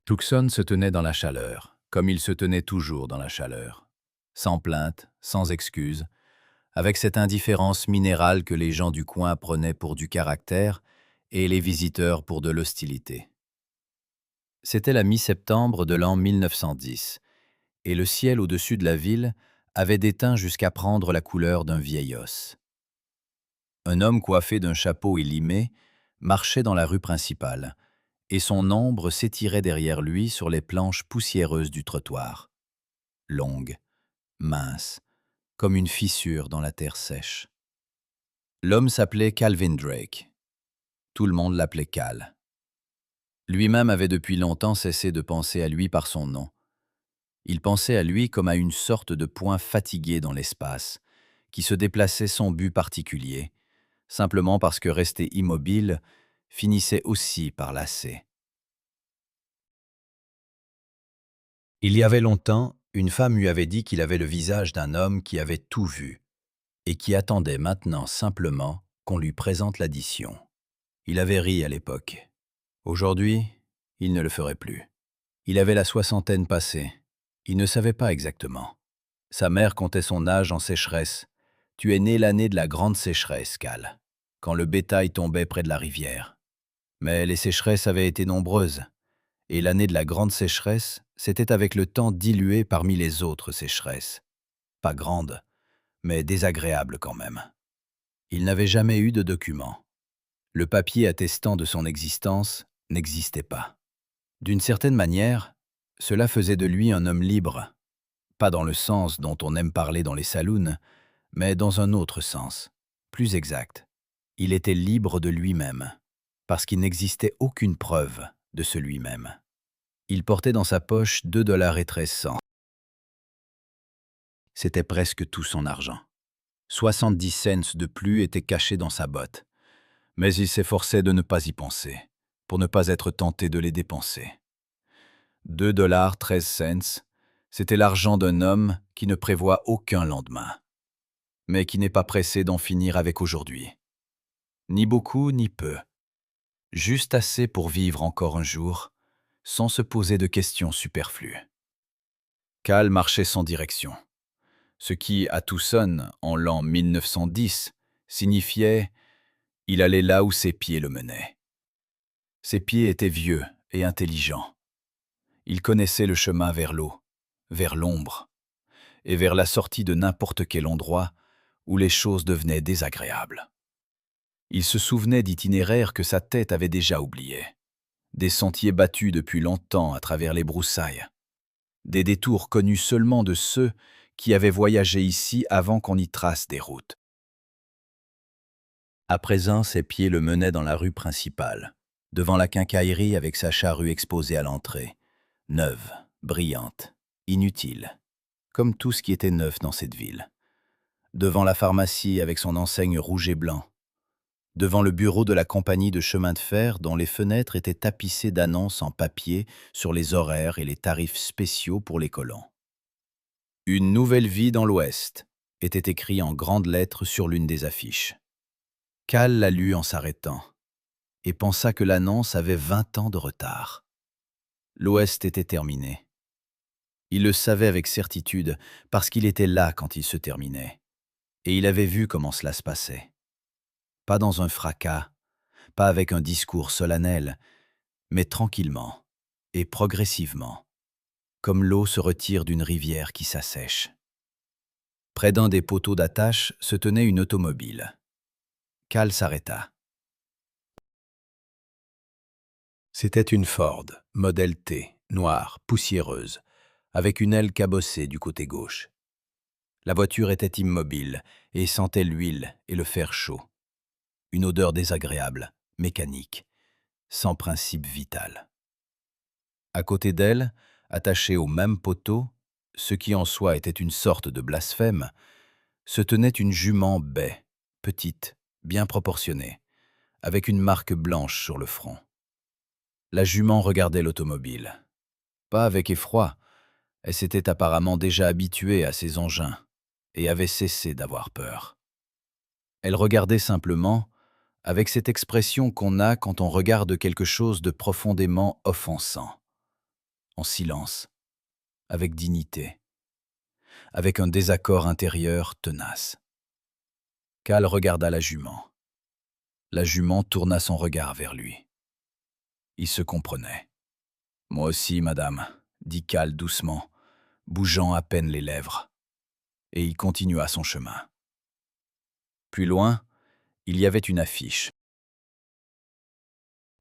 Tucson se tenait dans la chaleur, comme il se tenait toujours dans la chaleur. Sans plainte, sans excuse, avec cette indifférence minérale que les gens du coin prenaient pour du caractère et les visiteurs pour de l'hostilité. C'était la mi-septembre de l'an 1910, et le ciel au-dessus de la ville avait déteint jusqu'à prendre la couleur d'un vieil os. Un homme coiffé d'un chapeau élimé marchait dans la rue principale, et son ombre s'étirait derrière lui sur les planches poussiéreuses du trottoir, longue, mince, comme une fissure dans la terre sèche. L'homme s'appelait Calvin Drake. Tout le monde l'appelait Cal. Lui-même avait depuis longtemps cessé de penser à lui par son nom. Il pensait à lui comme à une sorte de point fatigué dans l'espace, qui se déplaçait sans but particulier, simplement parce que rester immobile finissait aussi par lasser. Il y avait longtemps, une femme lui avait dit qu'il avait le visage d'un homme qui avait tout vu, et qui attendait maintenant simplement qu'on lui présente l'addition. Il avait ri à l'époque. Aujourd'hui, il ne le ferait plus. Il avait la soixantaine passée. Il ne savait pas exactement. Sa mère comptait son âge en sécheresse. Tu es né l'année de la grande sécheresse, Cal, quand le bétail tombait près de la rivière. Mais les sécheresses avaient été nombreuses, et l'année de la grande sécheresse s'était avec le temps diluée parmi les autres sécheresses. Pas grandes, mais désagréables quand même. Il n'avait jamais eu de documents. Le papier attestant de son existence n'existait pas. D'une certaine manière, cela faisait de lui un homme libre, pas dans le sens dont on aime parler dans les saloons, mais dans un autre sens, plus exact. Il était libre de lui-même, parce qu'il n'existait aucune preuve de ce lui-même. Il portait dans sa poche 2,13 $. C'était presque tout son argent. 70 cents de plus étaient cachés dans sa botte, mais il s'efforçait de ne pas y penser, pour ne pas être tenté de les dépenser. 2,13 $, c'était l'argent d'un homme qui ne prévoit aucun lendemain, mais qui n'est pas pressé d'en finir avec aujourd'hui. Ni beaucoup, ni peu. Juste assez pour vivre encore un jour, sans se poser de questions superflues. Cal marchait sans direction, ce qui, à Tucson, en l'an 1910, signifiait « il allait là où ses pieds le menaient ». Ses pieds étaient vieux et intelligents. Il connaissait le chemin vers l'eau, vers l'ombre, et vers la sortie de n'importe quel endroit où les choses devenaient désagréables. Il se souvenait d'itinéraires que sa tête avait déjà oubliés, des sentiers battus depuis longtemps à travers les broussailles, des détours connus seulement de ceux qui avaient voyagé ici avant qu'on y trace des routes. À présent, ses pieds le menaient dans la rue principale, devant la quincaillerie avec sa charrue exposée à l'entrée, neuve, brillante, inutile, comme tout ce qui était neuf dans cette ville. Devant la pharmacie avec son enseigne rouge et blanc, devant le bureau de la compagnie de chemin de fer dont les fenêtres étaient tapissées d'annonces en papier sur les horaires et les tarifs spéciaux pour les colons. Une nouvelle vie dans l'Ouest était écrit en grandes lettres sur l'une des affiches. Cal la lut en s'arrêtant et pensa que l'annonce avait 20 ans de retard. L'Ouest était terminé. Il le savait avec certitude parce qu'il était là quand il se terminait, et il avait vu comment cela se passait. Pas dans un fracas, pas avec un discours solennel, mais tranquillement et progressivement, comme l'eau se retire d'une rivière qui s'assèche. Près d'un des poteaux d'attache se tenait une automobile. Cal s'arrêta. C'était une Ford, modèle T, noire, poussiéreuse, avec une aile cabossée du côté gauche. La voiture était immobile et sentait l'huile et le fer chaud. Une odeur désagréable, mécanique, sans principe vital. À côté d'elle, attaché au même poteau, ce qui en soi était une sorte de blasphème, se tenait une jument baie, petite, bien proportionnée, avec une marque blanche sur le front. La jument regardait l'automobile. Pas avec effroi, elle s'était apparemment déjà habituée à ces engins et avait cessé d'avoir peur. Elle regardait simplement, avec cette expression qu'on a quand on regarde quelque chose de profondément offensant. en silence, avec dignité, avec un désaccord intérieur tenace. Cal regarda la jument. La jument tourna son regard vers lui. Ils se comprenaient. « Moi aussi, madame », dit Cal doucement, bougeant à peine les lèvres. Et il continua son chemin. Plus loin, il y avait une affiche.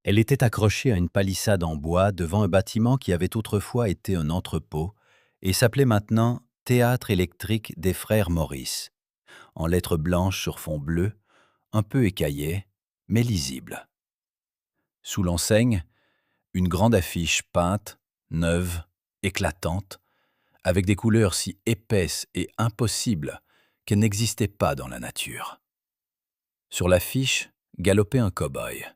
Elle était accrochée à une palissade en bois devant un bâtiment qui avait autrefois été un entrepôt et s'appelait maintenant Théâtre électrique des frères Maurice, en lettres blanches sur fond bleu, un peu écaillé, mais lisible. Sous l'enseigne, une grande affiche peinte, neuve, éclatante, avec des couleurs si épaisses et impossibles qu'elles n'existaient pas dans la nature. Sur l'affiche galopait un cow-boy.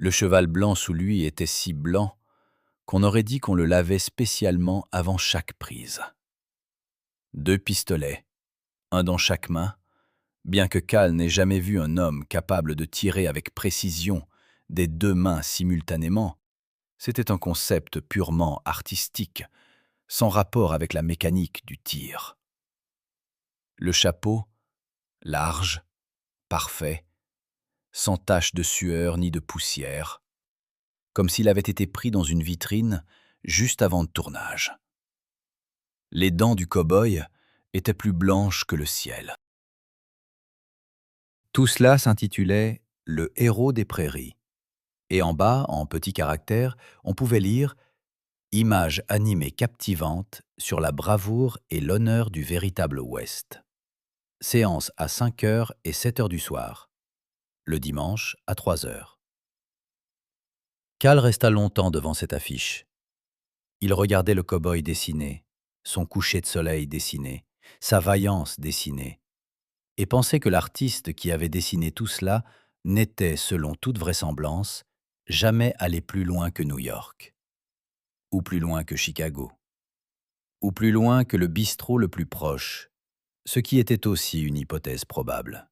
Le cheval blanc sous lui était si blanc qu'on aurait dit qu'on le lavait spécialement avant chaque prise. 2 pistolets, un dans chaque main, bien que Cal n'ait jamais vu un homme capable de tirer avec précision des 2 mains simultanément, c'était un concept purement artistique, sans rapport avec la mécanique du tir. Le chapeau, large, parfait, sans tache de sueur ni de poussière, comme s'il avait été pris dans une vitrine juste avant le tournage. Les dents du cow-boy étaient plus blanches que le ciel. Tout cela s'intitulait « Le héros des prairies ». Et en bas, en petits caractères, on pouvait lire « Image animée captivante sur la bravoure et l'honneur du véritable Ouest. Séance à 5h et 7h du soir. Le dimanche à 3h. » Cal resta longtemps devant cette affiche. Il regardait le cow-boy dessiné, son coucher de soleil dessiné, sa vaillance dessinée, et pensait que l'artiste qui avait dessiné tout cela n'était, selon toute vraisemblance, jamais allé plus loin que New York, ou plus loin que Chicago, ou plus loin que le bistrot le plus proche, ce qui était aussi une hypothèse probable.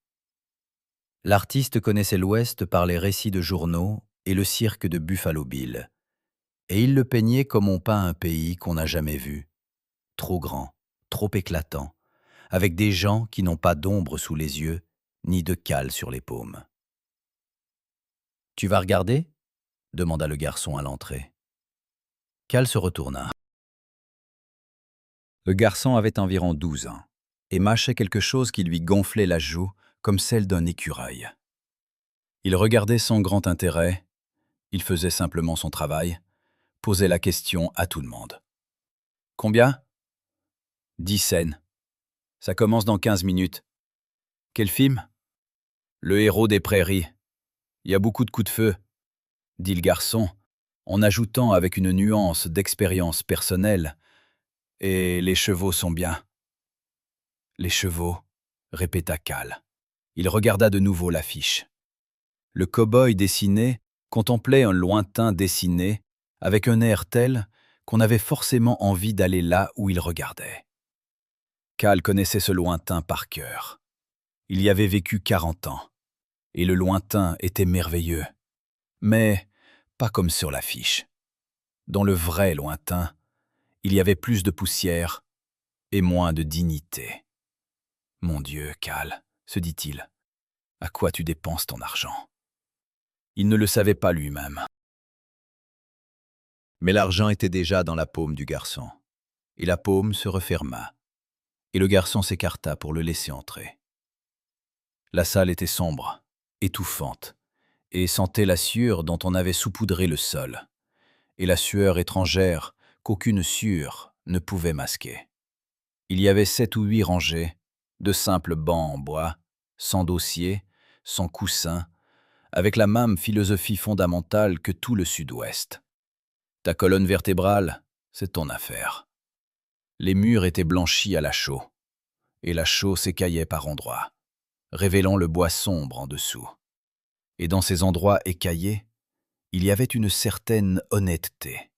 L'artiste connaissait l'Ouest par les récits de journaux et le cirque de Buffalo Bill, et il le peignait comme on peint un pays qu'on n'a jamais vu, trop grand, trop éclatant, avec des gens qui n'ont pas d'ombre sous les yeux, ni de cale sur les paumes. « Tu vas regarder ?» demanda le garçon à l'entrée. Cal se retourna. Le garçon avait environ 12 ans et mâchait quelque chose qui lui gonflait la joue comme celle d'un écureuil. Il regardait sans grand intérêt, il faisait simplement son travail, posait la question à tout le monde. « Combien ?»« 10 cents. Ça commence dans 15 minutes. »« Quel film ?»« Le héros des prairies. Il y a beaucoup de coups de feu, » dit le garçon, en ajoutant avec une nuance d'expérience personnelle, « et les chevaux sont bien. » « Les chevaux, » répéta Cal. Il regarda de nouveau l'affiche. Le cow-boy dessiné contemplait un lointain dessiné avec un air tel qu'on avait forcément envie d'aller là où il regardait. Cal connaissait ce lointain par cœur. Il y avait vécu 40 ans, et le lointain était merveilleux, mais pas comme sur l'affiche. Dans le vrai lointain, il y avait plus de poussière et moins de dignité. « Mon Dieu, Cal, » se dit-il, « à quoi tu dépenses ton argent ?» Il ne le savait pas lui-même. Mais l'argent était déjà dans la paume du garçon, et la paume se referma, et le garçon s'écarta pour le laisser entrer. La salle était sombre, étouffante, et sentait la sueur dont on avait saupoudré le sol, et la sueur étrangère qu'aucune sueur ne pouvait masquer. Il y avait 7 ou 8 rangées, de simples bancs en bois, sans dossier, sans coussin, avec la même philosophie fondamentale que tout le Sud-Ouest. Ta colonne vertébrale, c'est ton affaire. Les murs étaient blanchis à la chaux, et la chaux s'écaillait par endroits, révélant le bois sombre en dessous. Et dans ces endroits écaillés, il y avait une certaine honnêteté,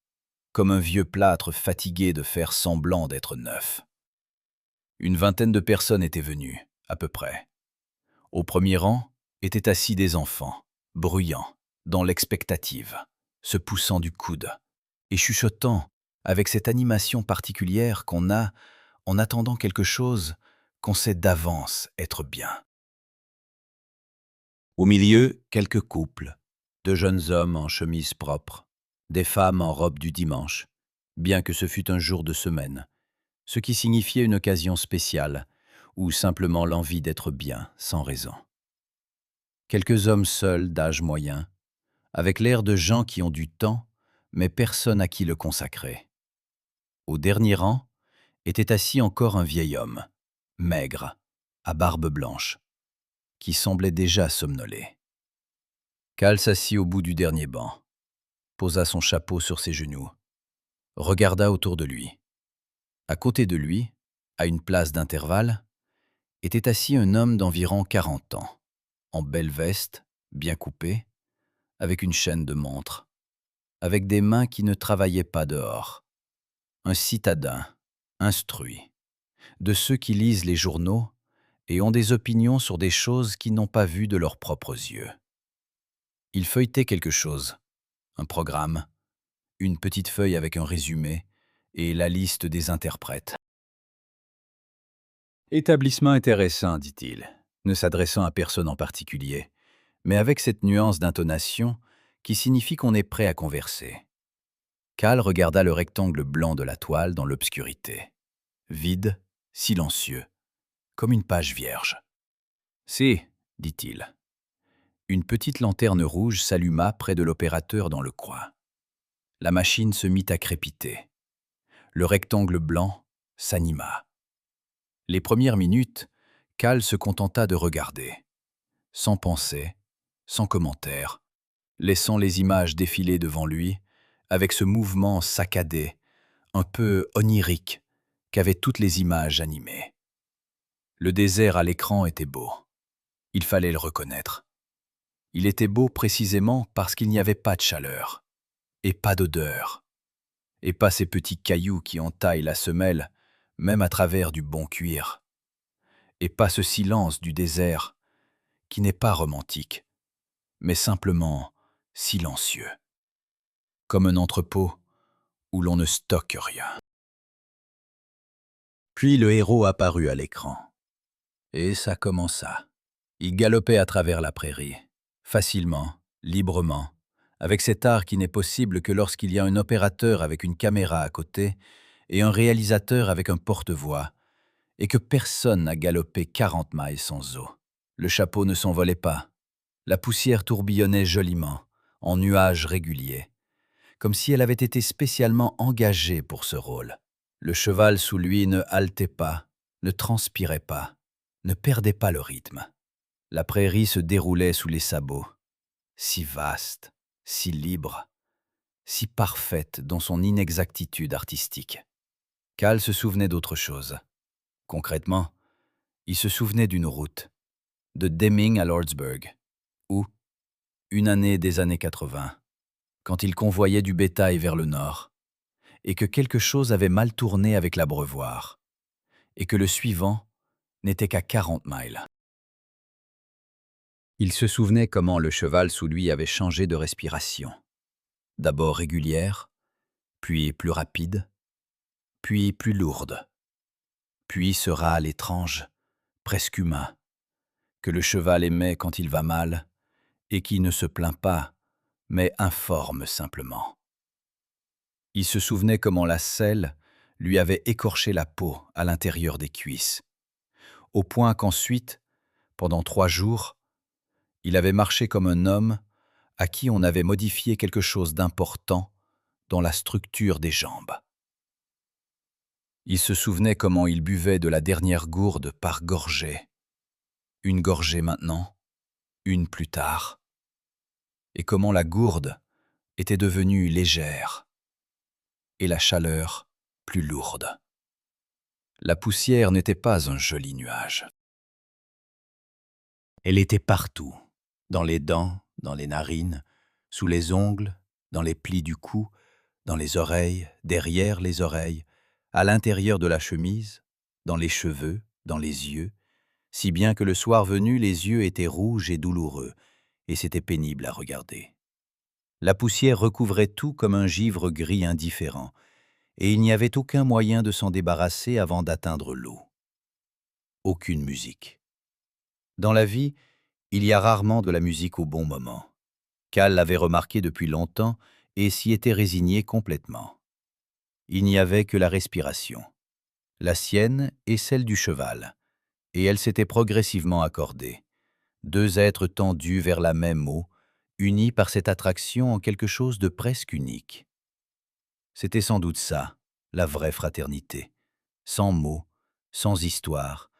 comme un vieux plâtre fatigué de faire semblant d'être neuf. Une vingtaine de personnes étaient venues, à peu près. Au premier rang étaient assis des enfants, bruyants, dans l'expectative, se poussant du coude, et chuchotant avec cette animation particulière qu'on a en attendant quelque chose qu'on sait d'avance être bien. Au milieu, quelques couples, de jeunes hommes en chemise propre, des femmes en robe du dimanche, bien que ce fût un jour de semaine, ce qui signifiait une occasion spéciale, ou simplement l'envie d'être bien, sans raison. Quelques hommes seuls d'âge moyen, avec l'air de gens qui ont du temps, mais personne à qui le consacrer. Au dernier rang était assis encore un vieil homme, maigre, à barbe blanche, qui semblait déjà somnoler. Cal s'assit au bout du dernier banc, posa son chapeau sur ses genoux, regarda autour de lui. À côté de lui, à une place d'intervalle, était assis un homme d'environ 40 ans, en belle veste, bien coupée, avec une chaîne de montre, avec des mains qui ne travaillaient pas dehors. Un citadin, instruit, de ceux qui lisent les journaux et ont des opinions sur des choses qu'ils n'ont pas vues de leurs propres yeux. Il feuilletait quelque chose, un programme, une petite feuille avec un résumé et la liste des interprètes. Établissement intéressant, dit-il, ne s'adressant à personne en particulier, mais avec cette nuance d'intonation qui signifie qu'on est prêt à converser. Cal regarda le rectangle blanc de la toile dans l'obscurité. Vide, silencieux, comme une page vierge. « Si, dit-il. » Une petite lanterne rouge s'alluma près de l'opérateur dans le coin. La machine se mit à crépiter. Le rectangle blanc s'anima. Les premières minutes, Cal se contenta de regarder, sans pensée, sans commentaire, laissant les images défiler devant lui, avec ce mouvement saccadé, un peu onirique, qu'avaient toutes les images animées. Le désert à l'écran était beau. Il fallait le reconnaître. Il était beau précisément parce qu'il n'y avait pas de chaleur, et pas d'odeur, et pas ces petits cailloux qui entaillent la semelle, même à travers du bon cuir, et pas ce silence du désert, qui n'est pas romantique, mais simplement silencieux, comme un entrepôt où l'on ne stocke rien. Puis le héros apparut à l'écran, et ça commença. Il galopait à travers la prairie, facilement, librement, avec cet art qui n'est possible que lorsqu'il y a un opérateur avec une caméra à côté et un réalisateur avec un porte-voix, et que personne n'a galopé 40 miles sans eau. Le chapeau ne s'envolait pas. La poussière tourbillonnait joliment, en nuages réguliers, comme si elle avait été spécialement engagée pour ce rôle. Le cheval sous lui ne haletait pas, ne transpirait pas, ne perdait pas le rythme. La prairie se déroulait sous les sabots, si vaste, si libre, si parfaite dans son inexactitude artistique. Cal se souvenait d'autre chose. Concrètement, il se souvenait d'une route, de Deming à Lordsburg, où, une année des années 80, quand il convoyait du bétail vers le nord, et que quelque chose avait mal tourné avec l'abreuvoir, et que le suivant n'était qu'à 40 miles. Il se souvenait comment le cheval sous lui avait changé de respiration, d'abord régulière, puis plus rapide, puis plus lourde, puis ce râle étrange, presque humain, que le cheval émet quand il va mal, et qui ne se plaint pas, mais informe simplement. Il se souvenait comment la selle lui avait écorché la peau à l'intérieur des cuisses, au point qu'ensuite, pendant 3 jours, il avait marché comme un homme à qui on avait modifié quelque chose d'important dans la structure des jambes. Il se souvenait comment il buvait de la dernière gourde par gorgée, une gorgée maintenant, une plus tard, et comment la gourde était devenue légère, et la chaleur plus lourde. La poussière n'était pas un joli nuage. Elle était partout, dans les dents, dans les narines, sous les ongles, dans les plis du cou, dans les oreilles, derrière les oreilles, à l'intérieur de la chemise, dans les cheveux, dans les yeux, si bien que le soir venu, les yeux étaient rouges et douloureux, et c'était pénible à regarder. La poussière recouvrait tout comme un givre gris indifférent, et il n'y avait aucun moyen de s'en débarrasser avant d'atteindre l'eau. Aucune musique. Dans la vie, il y a rarement de la musique au bon moment. Cal l'avait remarqué depuis longtemps et s'y était résigné complètement. Il n'y avait que la respiration, la sienne et celle du cheval, et elle s'était progressivement accordée. Deux êtres tendus vers la même eau, unis par cette attraction en quelque chose de presque unique. C'était sans doute ça, la vraie fraternité. Sans mots, sans histoire,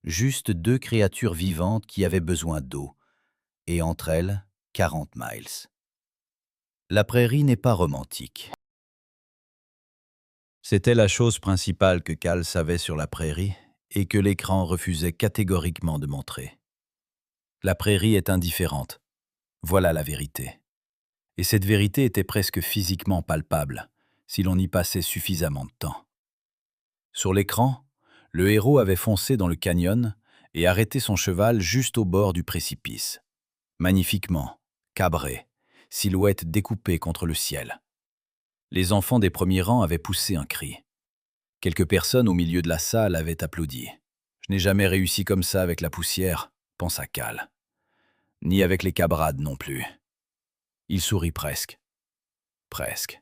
juste deux créatures vivantes qui avaient besoin d'eau, et entre elles, 40 miles. La prairie n'est pas romantique. C'était la chose principale que Cal savait sur la prairie et que l'écran refusait catégoriquement de montrer. La prairie est indifférente. Voilà la vérité. Et cette vérité était presque physiquement palpable, si l'on y passait suffisamment de temps. Sur l'écran, le héros avait foncé dans le canyon et arrêté son cheval juste au bord du précipice. Magnifiquement, cabré, silhouette découpée contre le ciel. Les enfants des premiers rangs avaient poussé un cri. Quelques personnes au milieu de la salle avaient applaudi. « Je n'ai jamais réussi comme ça avec la poussière », pensa Cal. Ni avec les cabrades non plus. Il sourit presque. Presque.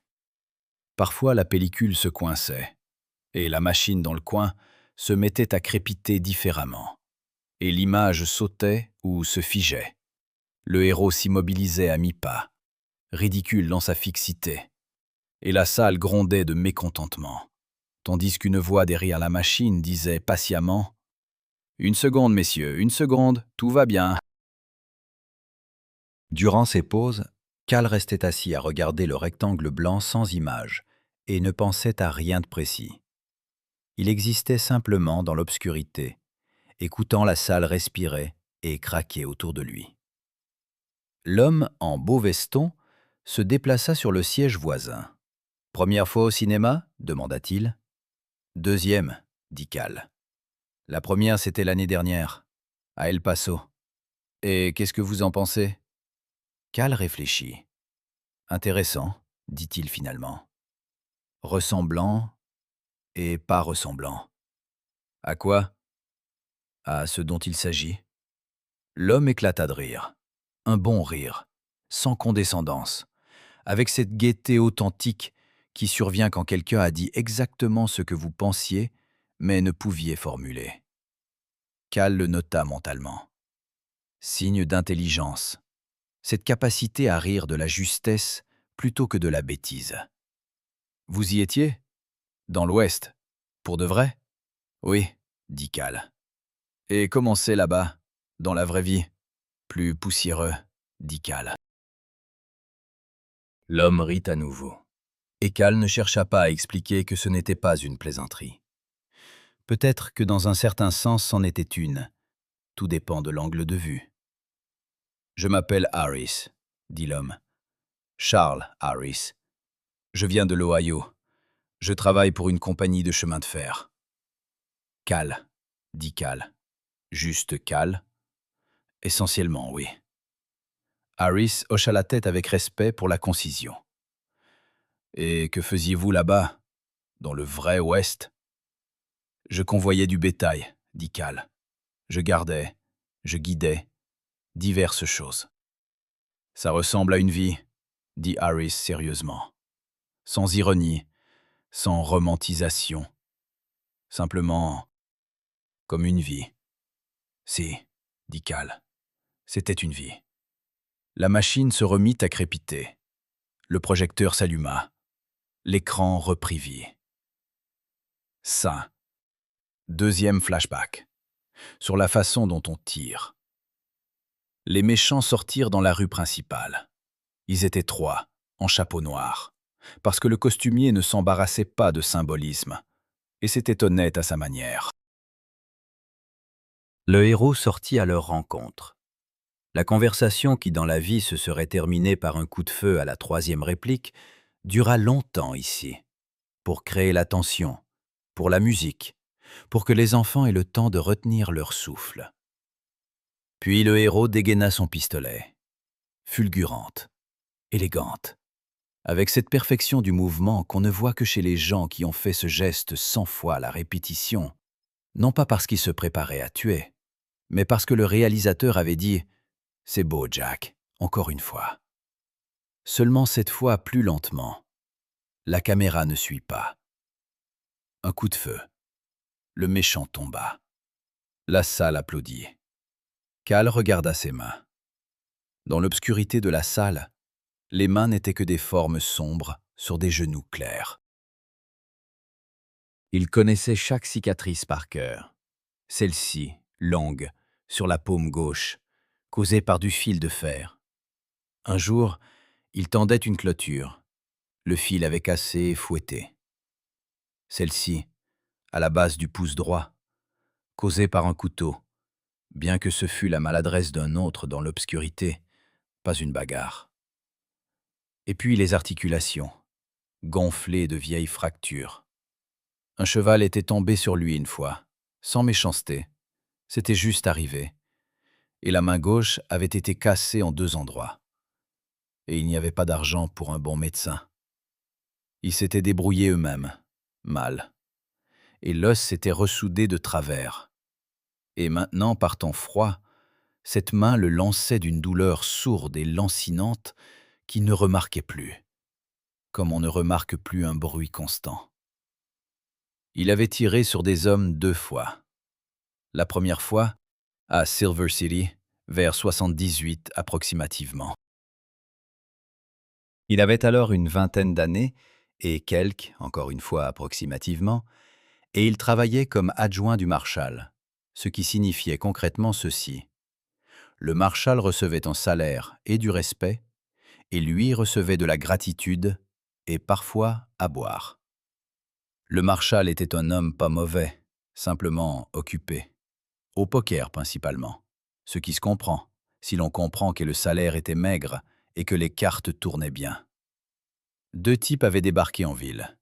Parfois, la pellicule se coinçait, et la machine dans le coin se mettait à crépiter différemment. Et l'image sautait ou se figeait. Le héros s'immobilisait à mi-pas, ridicule dans sa fixité. Et la salle grondait de mécontentement, tandis qu'une voix derrière la machine disait patiemment « Une seconde, messieurs, une seconde, tout va bien ». Durant ces pauses, Cal restait assis à regarder le rectangle blanc sans image et ne pensait à rien de précis. Il existait simplement dans l'obscurité, écoutant la salle respirer et craquer autour de lui. L'homme en beau veston se déplaça sur le siège voisin. « Première fois au cinéma ?» demanda-t-il. « Deuxième, » dit Cal. « La première, c'était l'année dernière, à El Paso. Et qu'est-ce que vous en pensez ?» Cal réfléchit. « Intéressant, » dit-il finalement. « Ressemblant et pas ressemblant. » « À quoi ?»« À ce dont il s'agit. » L'homme éclata de rire. Un bon rire, sans condescendance, avec cette gaieté authentique qui survient quand quelqu'un a dit exactement ce que vous pensiez, mais ne pouviez formuler. Cal le nota mentalement. Signe d'intelligence. Cette capacité à rire de la justesse plutôt que de la bêtise. Vous y étiez ? Dans l'Ouest. Pour de vrai ? Oui, dit Cal. Et comment c'est là-bas, dans la vraie vie ? Plus poussiéreux, dit Cal. L'homme rit à nouveau. Et Cal ne chercha pas à expliquer que ce n'était pas une plaisanterie. Peut-être que dans un certain sens c'en était une. Tout dépend de l'angle de vue. Je m'appelle Harris, dit l'homme. Charles Harris. Je viens de l'Ohio. Je travaille pour une compagnie de chemin de fer. Cal, dit Cal. Juste Cal? Essentiellement, oui. Harris hocha la tête avec respect pour la concision. Et que faisiez-vous là-bas, dans le vrai Ouest? Je convoyais du bétail, dit Cal. Je gardais, je guidais, diverses choses. Ça ressemble à une vie, dit Harris sérieusement. Sans ironie, sans romantisation. Simplement comme une vie. Si, dit Cal, c'était une vie. La machine se remit à crépiter. Le projecteur s'alluma. L'écran reprit vie. Ça. Deuxième flashback. Sur la façon dont on tire. Les méchants sortirent dans la rue principale. Ils étaient trois, en chapeau noir, parce que le costumier ne s'embarrassait pas de symbolisme, et c'était honnête à sa manière. Le héros sortit à leur rencontre. La conversation qui dans la vie se serait terminée par un coup de feu à la troisième réplique dura longtemps ici, pour créer la tension, pour la musique, pour que les enfants aient le temps de retenir leur souffle. Puis le héros dégaina son pistolet, fulgurante, élégante, avec cette perfection du mouvement qu'on ne voit que chez les gens qui ont fait ce geste 100 fois à la répétition, non pas parce qu'ils se préparaient à tuer, mais parce que le réalisateur avait dit « C'est beau, Jack, encore une fois ». Seulement cette fois plus lentement. La caméra ne suit pas. Un coup de feu. Le méchant tomba. La salle applaudit. Cal regarda ses mains. Dans l'obscurité de la salle, les mains n'étaient que des formes sombres sur des genoux clairs. Il connaissait chaque cicatrice par cœur. Celle-ci, longue, sur la paume gauche, causée par du fil de fer. Un jour, il tendait une clôture. Le fil avait cassé et fouetté. Celle-ci, à la base du pouce droit, causée par un couteau, bien que ce fût la maladresse d'un autre dans l'obscurité, pas une bagarre. Et puis les articulations, gonflées de vieilles fractures. Un cheval était tombé sur lui une fois, sans méchanceté. C'était juste arrivé. Et la main gauche avait été cassée en 2 endroits. Et il n'y avait pas d'argent pour un bon médecin. Ils s'étaient débrouillés eux-mêmes, mal. Et l'os s'était ressoudé de travers. Et maintenant, par temps froid, cette main le lançait d'une douleur sourde et lancinante qu'il ne remarquait plus, comme on ne remarque plus un bruit constant. Il avait tiré sur des hommes 2 fois. La première fois, à Silver City, vers 78 approximativement. Il avait alors une vingtaine d'années, et quelques, encore une fois approximativement, et il travaillait comme adjoint du marshal, ce qui signifiait concrètement ceci. Le marshal recevait un salaire et du respect, et lui recevait de la gratitude et parfois à boire. Le marshal était un homme pas mauvais, simplement occupé. Au poker principalement, ce qui se comprend, si l'on comprend que le salaire était maigre et que les cartes tournaient bien. 2 types avaient débarqué en ville.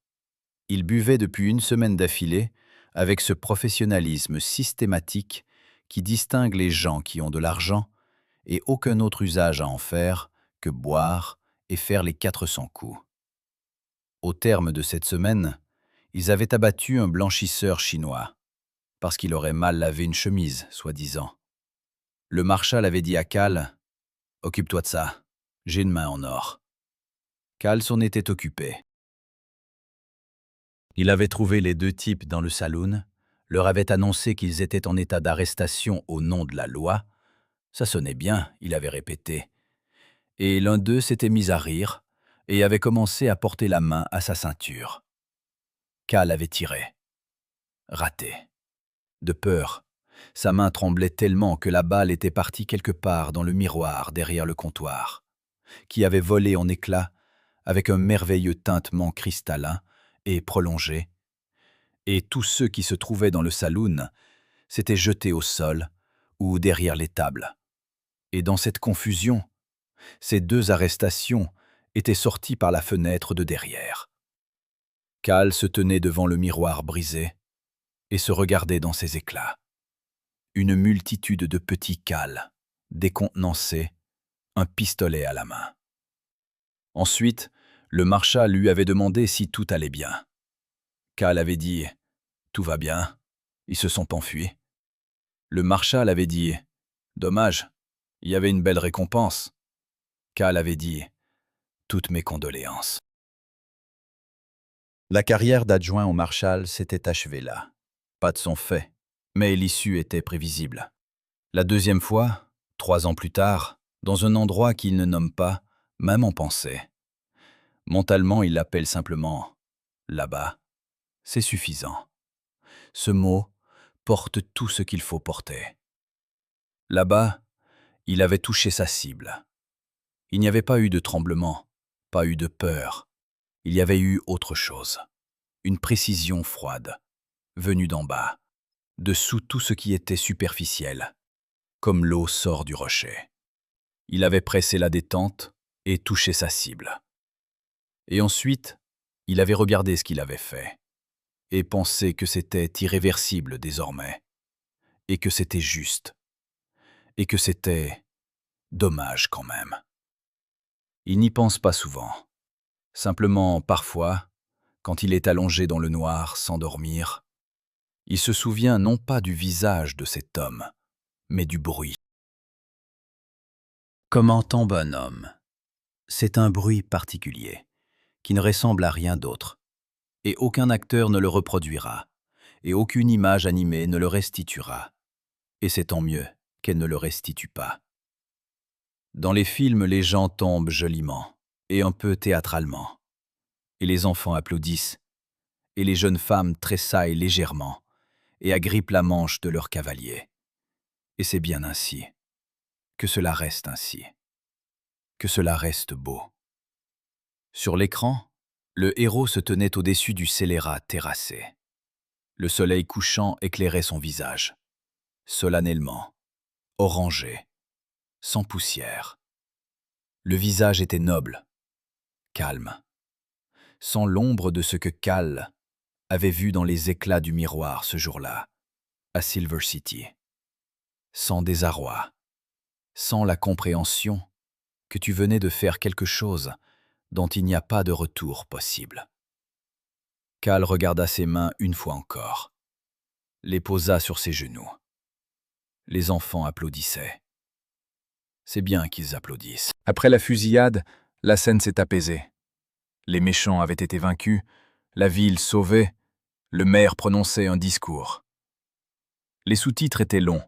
Ils buvaient depuis 1 semaine d'affilée avec ce professionnalisme systématique qui distingue les gens qui ont de l'argent et aucun autre usage à en faire que boire et faire les 400 coups. Au terme de cette semaine, ils avaient abattu un blanchisseur chinois, parce qu'il aurait mal lavé une chemise, soi-disant. Le marshal avait dit à Cal « Occupe-toi de ça, j'ai une main en or ». Cal s'en était occupé. Il avait trouvé les 2 types dans le saloon, leur avait annoncé qu'ils étaient en état d'arrestation au nom de la loi. Ça sonnait bien, il avait répété. Et l'un d'eux s'était mis à rire et avait commencé à porter la main à sa ceinture. Cal avait tiré. Raté. De peur, sa main tremblait tellement que la balle était partie quelque part dans le miroir derrière le comptoir, qui avait volé en éclats avec un merveilleux tintement cristallin et prolongé, et tous ceux qui se trouvaient dans le saloon s'étaient jetés au sol ou derrière les tables. Et dans cette confusion, ces 2 arrestations étaient sorties par la fenêtre de derrière. Cal se tenait devant le miroir brisé et se regardait dans ses éclats. Une multitude de petits Cal, décontenancés, un pistolet à la main. Ensuite, le marshal lui avait demandé si tout allait bien. Cal avait dit « Tout va bien, ils se sont enfuis ». Le marshal avait dit « Dommage, il y avait une belle récompense ». Cal avait dit « Toutes mes condoléances ». La carrière d'adjoint au marshal s'était achevée là. Pas de son fait, mais l'issue était prévisible. La deuxième fois, 3 ans plus tard, dans un endroit qu'il ne nomme pas, même en pensée. Mentalement, il l'appelle simplement « là-bas ». C'est suffisant. Ce mot porte tout ce qu'il faut porter. Là-bas, il avait touché sa cible. Il n'y avait pas eu de tremblement, pas eu de peur. Il y avait eu autre chose. Une précision froide, venue d'en bas, dessous tout ce qui était superficiel, comme l'eau sort du rocher. Il avait pressé la détente et touché sa cible. Et ensuite, il avait regardé ce qu'il avait fait, et pensé que c'était irréversible désormais, et que c'était juste, et que c'était dommage quand même. Il n'y pense pas souvent. Simplement, parfois, quand il est allongé dans le noir sans dormir, il se souvient non pas du visage de cet homme, mais du bruit. Comment tombe un homme? C'est un bruit particulier, qui ne ressemble à rien d'autre, et aucun acteur ne le reproduira, et aucune image animée ne le restituera. Et c'est tant mieux qu'elle ne le restitue pas. Dans les films, les gens tombent joliment, et un peu théâtralement, et les enfants applaudissent, et les jeunes femmes tressaillent légèrement, et agrippent la manche de leur cavalier. Et c'est bien ainsi, que cela reste ainsi, que cela reste beau. Sur l'écran, le héros se tenait au-dessus du scélérat terrassé. Le soleil couchant éclairait son visage, solennellement, orangé, sans poussière. Le visage était noble, calme, sans l'ombre de ce que Cal avait vu dans les éclats du miroir ce jour-là, à Silver City. Sans désarroi, sans la compréhension que tu venais de faire quelque chose dont il n'y a pas de retour possible. Cal regarda ses mains une fois encore, les posa sur ses genoux. Les enfants applaudissaient. C'est bien qu'ils applaudissent. Après la fusillade, la scène s'est apaisée. Les méchants avaient été vaincus, la ville sauvée, le maire prononçait un discours. Les sous-titres étaient longs.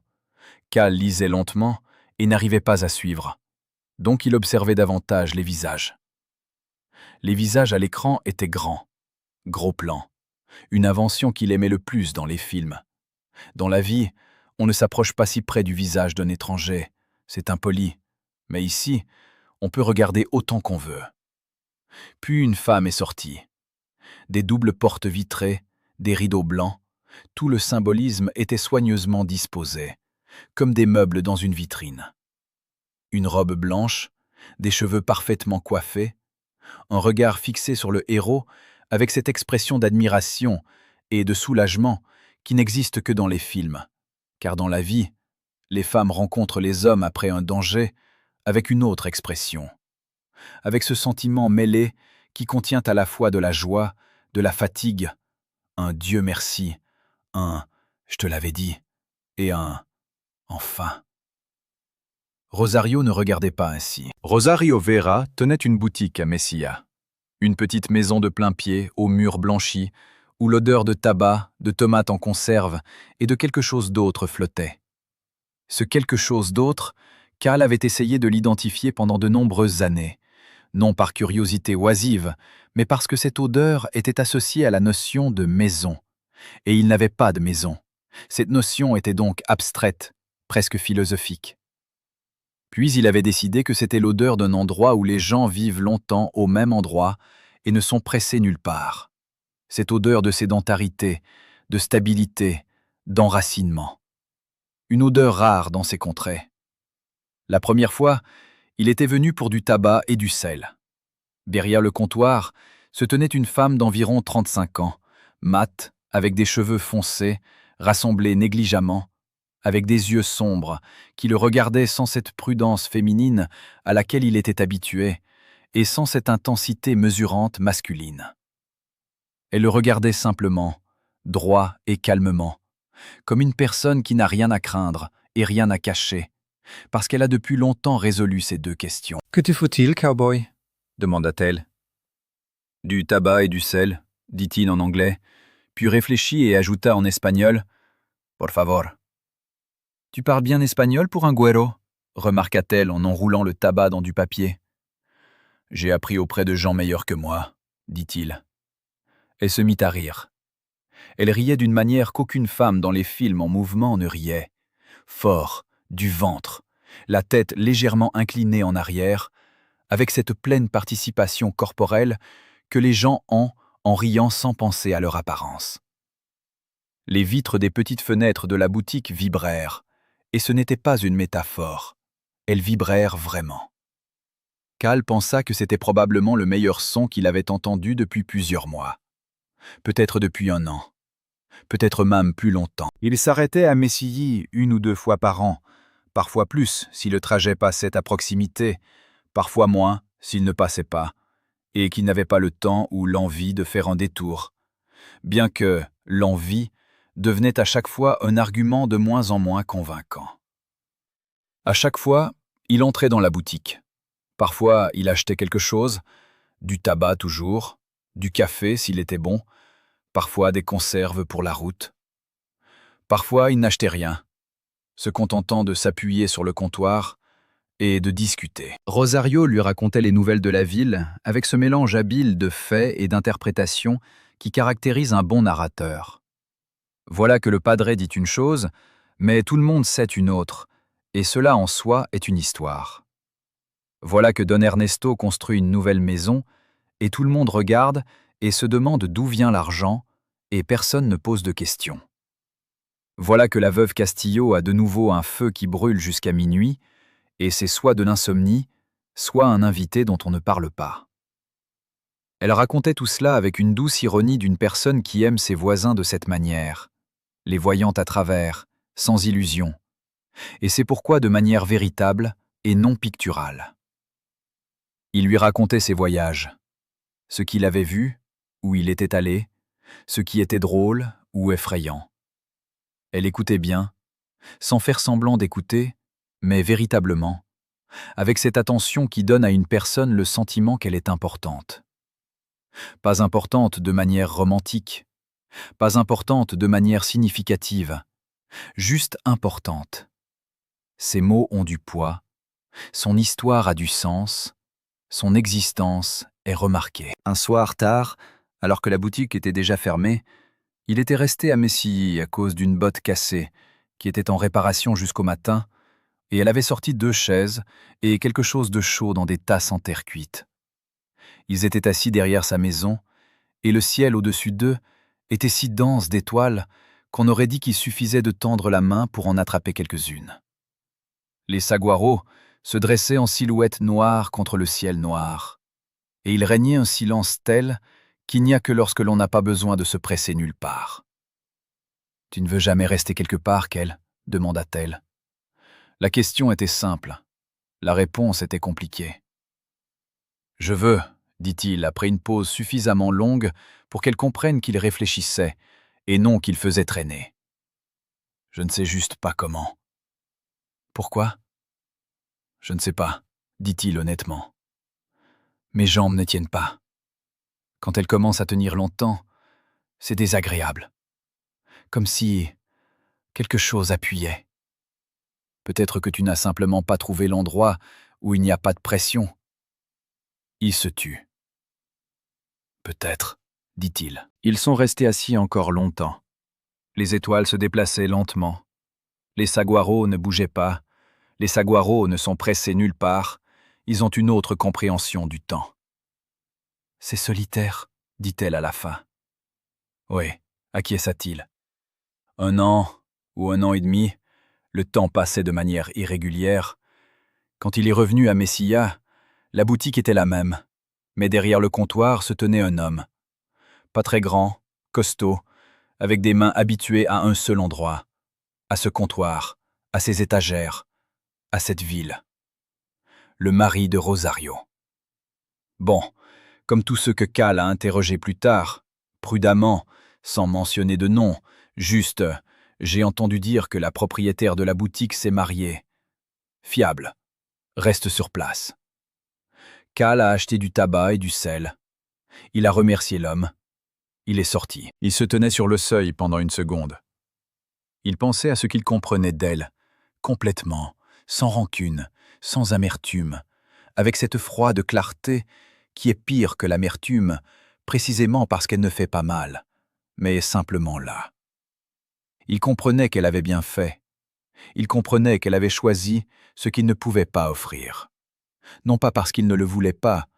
Cal lisait lentement et n'arrivait pas à suivre, donc il observait davantage les visages. Les visages à l'écran étaient grands, gros plans, une invention qu'il aimait le plus dans les films. Dans la vie, on ne s'approche pas si près du visage d'un étranger, c'est impoli, mais ici, on peut regarder autant qu'on veut. Puis une femme est sortie. Des doubles portes vitrées, des rideaux blancs, tout le symbolisme était soigneusement disposé, comme des meubles dans une vitrine. Une robe blanche, des cheveux parfaitement coiffés, un regard fixé sur le héros avec cette expression d'admiration et de soulagement qui n'existe que dans les films, car dans la vie, les femmes rencontrent les hommes après un danger avec une autre expression, avec ce sentiment mêlé qui contient à la fois de la joie, de la fatigue, un Dieu merci, un je te l'avais dit, et un enfin. Rosario ne regardait pas ainsi. Rosario Vera tenait une boutique à Mesilla, une petite maison de plain-pied aux murs blanchis, où l'odeur de tabac, de tomates en conserve et de quelque chose d'autre flottait. Ce quelque chose d'autre, Cal avait essayé de l'identifier pendant de nombreuses années, non par curiosité oisive, mais parce que cette odeur était associée à la notion de maison. Et il n'avait pas de maison. Cette notion était donc abstraite, presque philosophique. Puis il avait décidé que c'était l'odeur d'un endroit où les gens vivent longtemps au même endroit et ne sont pressés nulle part. Cette odeur de sédentarité, de stabilité, d'enracinement. Une odeur rare dans ces contrées. La première fois, il était venu pour du tabac et du sel. Derrière le comptoir se tenait une femme d'environ 35 ans, mate, avec des cheveux foncés, rassemblés négligemment, avec des yeux sombres, qui le regardaient sans cette prudence féminine à laquelle il était habitué, et sans cette intensité mesurante masculine. Elle le regardait simplement, droit et calmement, comme une personne qui n'a rien à craindre et rien à cacher, parce qu'elle a depuis longtemps résolu ces deux questions. « Que te faut-il, cowboy » demanda-t-elle. « Du tabac et du sel » dit-il en anglais, puis réfléchit et ajouta en espagnol « Por favor ». « Tu parles bien espagnol pour un güero » remarqua-t-elle en enroulant le tabac dans du papier. « J'ai appris auprès de gens meilleurs que moi » dit-il. Elle se mit à rire. Elle riait d'une manière qu'aucune femme dans les films en mouvement ne riait. Fort, du ventre, la tête légèrement inclinée en arrière, avec cette pleine participation corporelle que les gens ont en riant sans penser à leur apparence. Les vitres des petites fenêtres de la boutique vibrèrent, et ce n'était pas une métaphore. Elles vibrèrent vraiment. Cal pensa que c'était probablement le meilleur son qu'il avait entendu depuis plusieurs mois. Peut-être depuis 1 an. Peut-être même plus longtemps. Il s'arrêtait à Messilly 1 ou 2 fois par an, parfois plus si le trajet passait à proximité, parfois moins s'il ne passait pas, et qu'il n'avait pas le temps ou l'envie de faire un détour, bien que l'envie devenait à chaque fois un argument de moins en moins convaincant. À chaque fois, il entrait dans la boutique. Parfois, il achetait quelque chose, du tabac toujours, du café s'il était bon, parfois des conserves pour la route. Parfois, il n'achetait rien, se contentant de s'appuyer sur le comptoir et de discuter. Rosario lui racontait les nouvelles de la ville avec ce mélange habile de faits et d'interprétations qui caractérise un bon narrateur. Voilà que le padre dit une chose, mais tout le monde sait une autre, et cela en soi est une histoire. Voilà que Don Ernesto construit une nouvelle maison, et tout le monde regarde et se demande d'où vient l'argent, et personne ne pose de questions. Voilà que la veuve Castillo a de nouveau un feu qui brûle jusqu'à minuit, et c'est soit de l'insomnie, soit un invité dont on ne parle pas. Elle racontait tout cela avec une douce ironie d'une personne qui aime ses voisins de cette manière, les voyant à travers, sans illusion, et c'est pourquoi de manière véritable et non picturale. Il lui racontait ses voyages, ce qu'il avait vu, où il était allé, ce qui était drôle ou effrayant. Elle écoutait bien, sans faire semblant d'écouter, mais véritablement, avec cette attention qui donne à une personne le sentiment qu'elle est importante. Pas importante de manière romantique, pas importante de manière significative, juste importante. Ses mots ont du poids, son histoire a du sens, son existence est remarquée. Un soir tard, alors que la boutique était déjà fermée, il était resté à Messilly à cause d'une botte cassée, qui était en réparation jusqu'au matin, et elle avait sorti 2 chaises et quelque chose de chaud dans des tasses en terre cuite. Ils étaient assis derrière sa maison, et le ciel au-dessus d'eux était si dense d'étoiles qu'on aurait dit qu'il suffisait de tendre la main pour en attraper quelques-unes. Les saguaros se dressaient en silhouette noire contre le ciel noir, et il régnait un silence tel qu'il n'y a que lorsque l'on n'a pas besoin de se presser nulle part. « Tu ne veux jamais rester quelque part, qu'elle ?» demanda-t-elle. La question était simple, la réponse était compliquée. « Je veux », dit-il après une pause suffisamment longue pour qu'elle comprenne qu'il réfléchissait et non qu'il faisait traîner. « Je ne sais juste pas comment. »« Pourquoi ?»« Je ne sais pas, » dit-il honnêtement. « Mes jambes ne tiennent pas. Quand elles commencent à tenir longtemps, c'est désagréable. Comme si quelque chose appuyait. Peut-être que tu n'as simplement pas trouvé l'endroit où il n'y a pas de pression. » Il se tut. « Peut-être, » dit-il. Ils sont restés assis encore longtemps. Les étoiles se déplaçaient lentement. Les saguaros ne bougeaient pas. Les saguaros ne sont pressés nulle part. Ils ont une autre compréhension du temps. « C'est solitaire, » dit-elle à la fin. « Oui, acquiesça-t-il. 1 an ou 1 an et demi, le temps passait de manière irrégulière. Quand il est revenu à Mesilla, la boutique était la même, mais derrière le comptoir se tenait un homme. Pas très grand, costaud, avec des mains habituées à un seul endroit, à ce comptoir, à ces étagères, à cette ville. Le mari de Rosario. Bon, comme tous ceux que Cal a interrogés plus tard, prudemment, sans mentionner de nom, juste « j'ai entendu dire que la propriétaire de la boutique s'est mariée ». Fiable. Reste sur place. Cal a acheté du tabac et du sel. Il a remercié l'homme. Il est sorti. Il se tenait sur le seuil pendant une seconde. Il pensait à ce qu'il comprenait d'elle, complètement, sans rancune, sans amertume, avec cette froide clarté qui est pire que l'amertume, précisément parce qu'elle ne fait pas mal, mais simplement là. Il comprenait qu'elle avait bien fait. Il comprenait qu'elle avait choisi ce qu'il ne pouvait pas offrir. Non pas parce qu'il ne le voulait pas,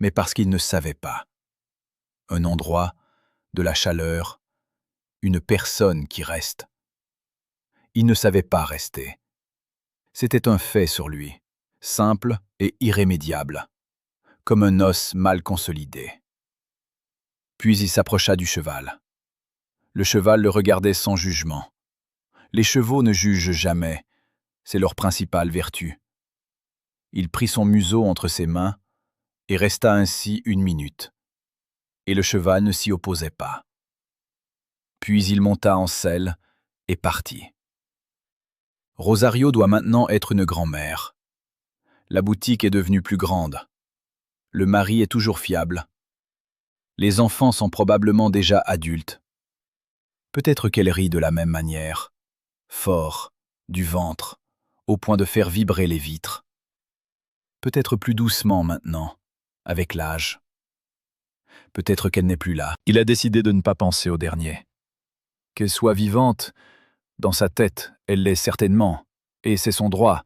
mais parce qu'il ne savait pas. Un endroit, de la chaleur, une personne qui reste. Il ne savait pas rester. C'était un fait sur lui, simple et irrémédiable, comme un os mal consolidé. Puis il s'approcha du cheval. Le cheval le regardait sans jugement. Les chevaux ne jugent jamais, c'est leur principale vertu. Il prit son museau entre ses mains et resta ainsi 1 minute. Et le cheval ne s'y opposait pas. Puis il monta en selle et partit. Rosario doit maintenant être une grand-mère. La boutique est devenue plus grande. Le mari est toujours fiable. Les enfants sont probablement déjà adultes. Peut-être qu'elle rit de la même manière, fort, du ventre, au point de faire vibrer les vitres. Peut-être plus doucement maintenant, avec l'âge. Peut-être qu'elle n'est plus là. Il a décidé de ne pas penser au dernier. Qu'elle soit vivante, dans sa tête, elle l'est certainement, et c'est son droit,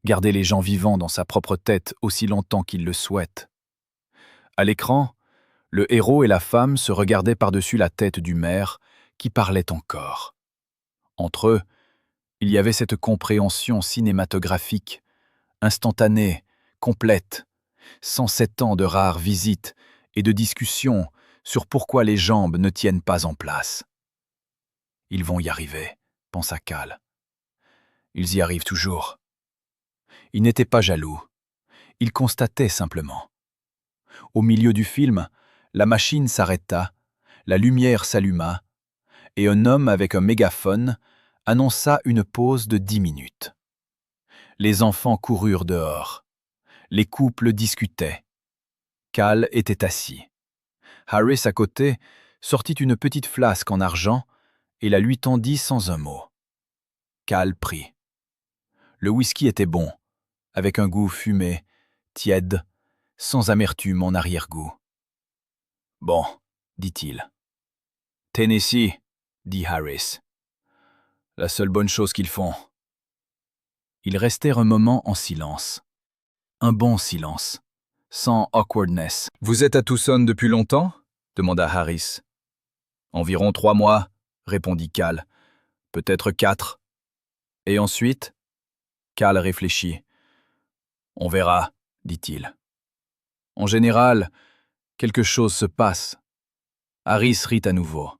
garder les gens vivants dans sa propre tête aussi longtemps qu'il le souhaite. À l'écran, le héros et la femme se regardaient par-dessus la tête du maire, qui parlait encore. Entre eux, il y avait cette compréhension cinématographique, instantanée, complète, sans 7 ans de rares visites et de discussions sur pourquoi les jambes ne tiennent pas en place. Ils vont y arriver, pensa Cal. Ils y arrivent toujours. Il n'était pas jaloux. Il constatait simplement. Au milieu du film, la machine s'arrêta, la lumière s'alluma, et un homme avec un mégaphone annonça une pause de 10 minutes. Les enfants coururent dehors. Les couples discutaient. Cal était assis. Harris, à côté, sortit une petite flasque en argent et la lui tendit sans un mot. Cal prit. Le whisky était bon, avec un goût fumé, tiède, sans amertume en arrière-goût. « Bon, dit-il. »« Tennessee, dit Harris. La seule bonne chose qu'ils font. » Ils restèrent un moment en silence. Un bon silence, sans awkwardness. « Vous êtes à Tucson depuis longtemps ?» demanda Harris. « Environ 3 mois, répondit Cal. « Peut-être 4. Et ensuite ?» Cal réfléchit. « On verra, dit-il. En général, quelque chose se passe. » Harris rit à nouveau.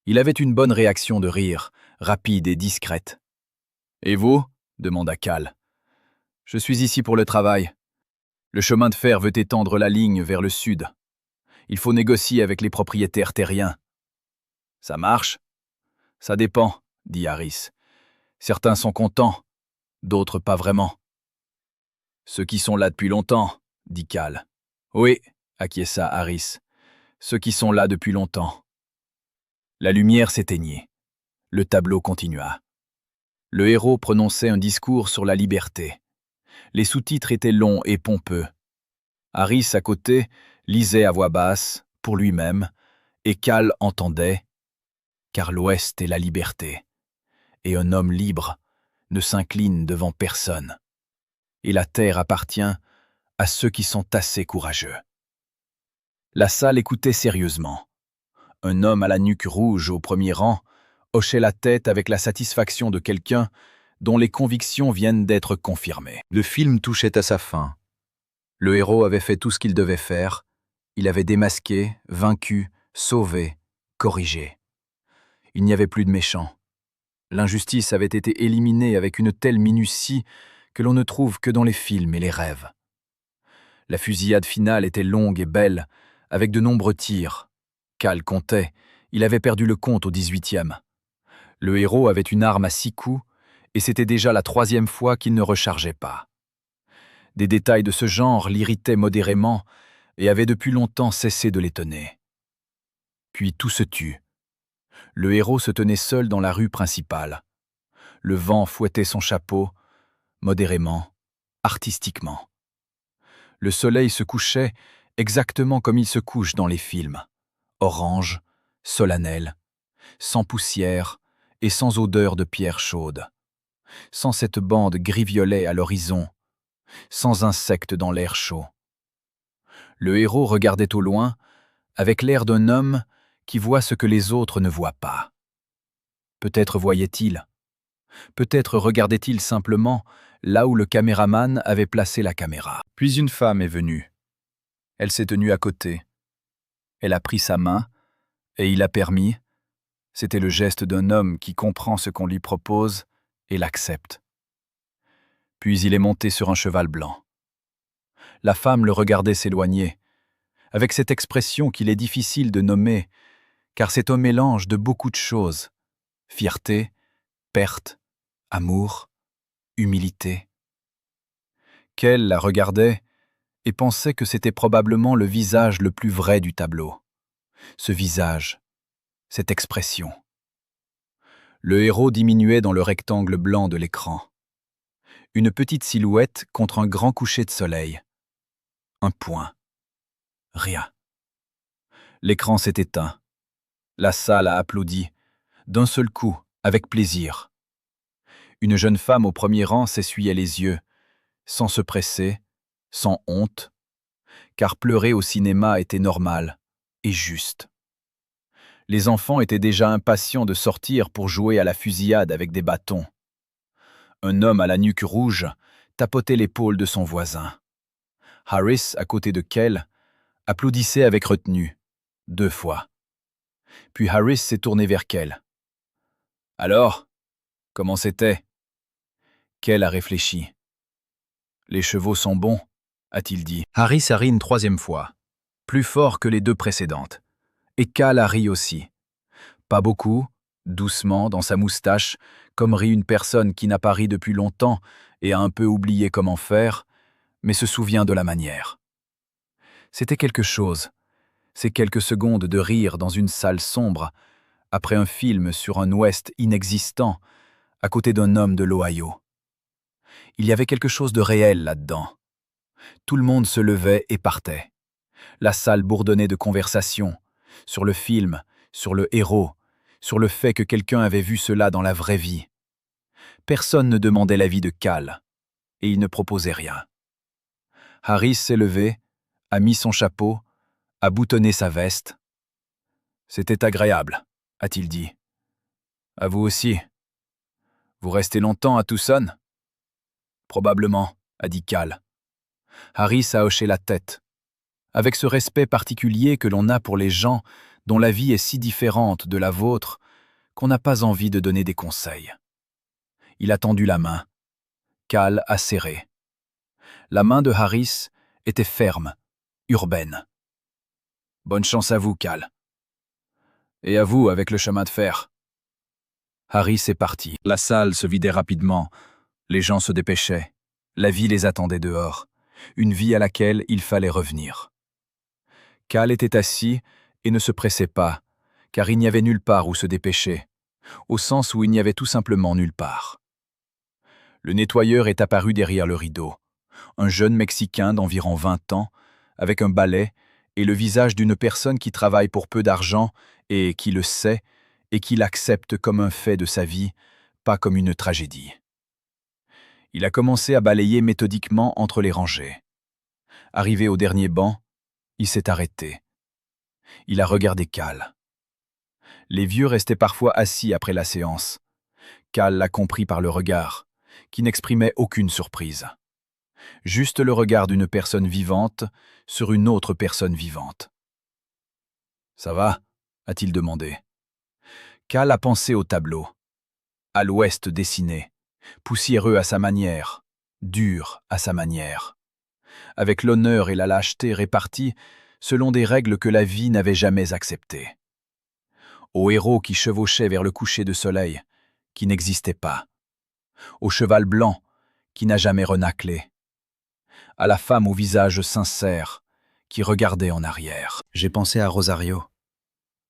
Il avait une bonne réaction de rire, rapide et discrète. « Et vous ?» demanda Cal. « Je suis ici pour le travail. Le chemin de fer veut étendre la ligne vers le sud. Il faut négocier avec les propriétaires terriens. »« Ça marche ?»« Ça dépend, » dit Harris. « Certains sont contents, d'autres pas vraiment. »« Ceux qui sont là depuis longtemps, » dit Cal. « Oui, » acquiesça Harris. « Ceux qui sont là depuis longtemps. » La lumière s'éteignit. Le tableau continua. Le héros prononçait un discours sur la liberté. Les sous-titres étaient longs et pompeux. Harris, à côté, lisait à voix basse, pour lui-même, et Cal entendait « Car l'Ouest est la liberté, et un homme libre ne s'incline devant personne, et la terre appartient à ceux qui sont assez courageux. » La salle écoutait sérieusement. Un homme à la nuque rouge au premier rang hochait la tête avec la satisfaction de quelqu'un dont les convictions viennent d'être confirmées. Le film touchait à sa fin. Le héros avait fait tout ce qu'il devait faire. Il avait démasqué, vaincu, sauvé, corrigé. Il n'y avait plus de méchants. L'injustice avait été éliminée avec une telle minutie que l'on ne trouve que dans les films et les rêves. La fusillade finale était longue et belle, avec de nombreux tirs. Cal comptait, il avait perdu le compte au 18e. Le héros avait une arme à 6 coups, et c'était déjà la 3e fois qu'il ne rechargeait pas. Des détails de ce genre l'irritaient modérément et avaient depuis longtemps cessé de l'étonner. Puis tout se tut. Le héros se tenait seul dans la rue principale. Le vent fouettait son chapeau, modérément, artistiquement. Le soleil se couchait exactement comme il se couche dans les films, orange, solennel, sans poussière et sans odeur de pierre chaude, sans cette bande gris-violet à l'horizon, sans insectes dans l'air chaud. Le héros regardait au loin, avec l'air d'un homme qui voit ce que les autres ne voient pas. Peut-être voyait-il, peut-être regardait-il simplement là où le caméraman avait placé la caméra. Puis une femme est venue. Elle s'est tenue à côté. Elle a pris sa main, et il a permis. C'était le geste d'un homme qui comprend ce qu'on lui propose et l'accepte. Puis il est monté sur un cheval blanc. La femme le regardait s'éloigner, avec cette expression qu'il est difficile de nommer, car c'est un mélange de beaucoup de choses. Fierté, perte, amour, humilité. Qu'elle la regardait et pensait que c'était probablement le visage le plus vrai du tableau. Ce visage, cette expression. Le héros diminuait dans le rectangle blanc de l'écran. Une petite silhouette contre un grand coucher de soleil. Un point. Rien. L'écran s'est éteint. La salle a applaudi, d'un seul coup, avec plaisir. Une jeune femme au premier rang s'essuyait les yeux, sans se presser, sans honte, car pleurer au cinéma était normal et juste. Les enfants étaient déjà impatients de sortir pour jouer à la fusillade avec des bâtons. Un homme à la nuque rouge tapotait l'épaule de son voisin. Harris, à côté de Kell, applaudissait avec retenue, 2 fois. Puis Harris s'est tourné vers Kell. « Alors, comment c'était ?» Kell a réfléchi. « Les chevaux sont bons, » a-t-il dit. Harris a ri une 3e fois, plus fort que les 2 précédentes. Et Kell a ri aussi. Pas beaucoup, doucement, dans sa moustache, comme rit une personne qui n'a pas ri depuis longtemps et a un peu oublié comment faire, mais se souvient de la manière. C'était quelque chose, ces quelques secondes de rire dans une salle sombre, après un film sur un Ouest inexistant, à côté d'un homme de l'Ohio. Il y avait quelque chose de réel là-dedans. Tout le monde se levait et partait. La salle bourdonnait de conversations, sur le film, sur le héros, sur le fait que quelqu'un avait vu cela dans la vraie vie. Personne ne demandait l'avis de Kell, et il ne proposait rien. Harris s'est levé, a mis son chapeau, a boutonné sa veste. « C'était agréable, » a-t-il dit. « À vous aussi. Vous restez longtemps à Tucson ?»« Probablement, » a dit Kell. Harris a hoché la tête, avec ce respect particulier que l'on a pour les gens dont la vie est si différente de la vôtre qu'on n'a pas envie de donner des conseils. Il a tendu la main. Kell a serré. La main de Harris était ferme, urbaine. « Bonne chance à vous, Kell. Et à vous avec le chemin de fer. » Harris est parti. La salle se vidait rapidement. Les gens se dépêchaient. La vie les attendait dehors. Une vie à laquelle il fallait revenir. Kell était assis et ne se pressait pas, car il n'y avait nulle part où se dépêcher, au sens où il n'y avait tout simplement nulle part. Le nettoyeur est apparu derrière le rideau, un jeune Mexicain d'environ 20 ans, avec un balai et le visage d'une personne qui travaille pour peu d'argent et qui le sait et qui l'accepte comme un fait de sa vie, pas comme une tragédie. Il a commencé à balayer méthodiquement entre les rangées. Arrivé au dernier banc, il s'est arrêté. Il a regardé Kell. Les vieux restaient parfois assis après la séance. Kell l'a compris par le regard, qui n'exprimait aucune surprise. Juste le regard d'une personne vivante sur une autre personne vivante. « Ça va ?» a-t-il demandé. Kell a pensé au tableau. À l'ouest dessiné, poussiéreux à sa manière, dur à sa manière, avec l'honneur et la lâcheté répartis selon des règles que la vie n'avait jamais acceptées. Au héros qui chevauchait vers le coucher de soleil, qui n'existait pas. Au cheval blanc, qui n'a jamais renâclé. À la femme au visage sincère, qui regardait en arrière. J'ai pensé à Rosario,